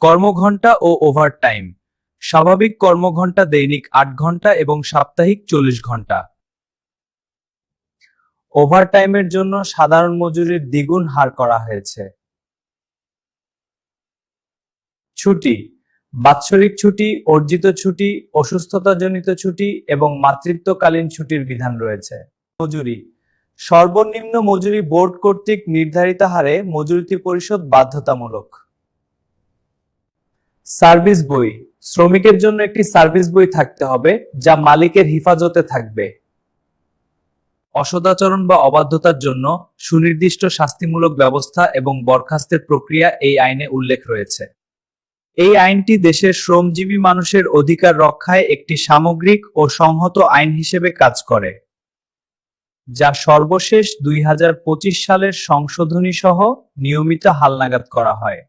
কর্মঘণ্টা ও overtime. স্বাভাবিক কর্মঘণ্টা দৈনিক ৮ ঘন্টা এবং সাপ্তাহিক ৪০ ঘন্টা। ওভারটাইমের জন্য সাধারণ মজুরির দ্বিগুণ হার করা হয়েছে। ছুটি, বাৎসরিক ছুটি, অর্জিত ছুটি, অসুস্থতাজনিত ছুটি এবং মাতৃত্বকালীন ছুটির বিধান রয়েছে। মজুরি, সর্বনিম্ন মজুরি বোর্ড কর্তৃক নির্ধারিত হারে মজুরি পরিশোধ বাধ্যতামূলক। সার্ভিস বই, শ্রমিকের জন্য একটি সার্ভিস বই থাকতে হবে যা মালিকের হেফাজতে থাকবে। অসদাচরণ বা অবাধ্যতার জন্য সুনির্দিষ্ট শাস্তিমূলক ব্যবস্থা এবং বরখাস্তের প্রক্রিয়া এই আইনে উল্লেখ রয়েছে। এই আইনটি দেশের শ্রমজীবী মানুষের অধিকার রক্ষায় একটি সামগ্রিক ও সংহত আইন হিসেবে কাজ করে, যা সর্বশেষ ২০২৫ সালের সংশোধনী সহ নিয়মিত হালনাগাদ করা হয়।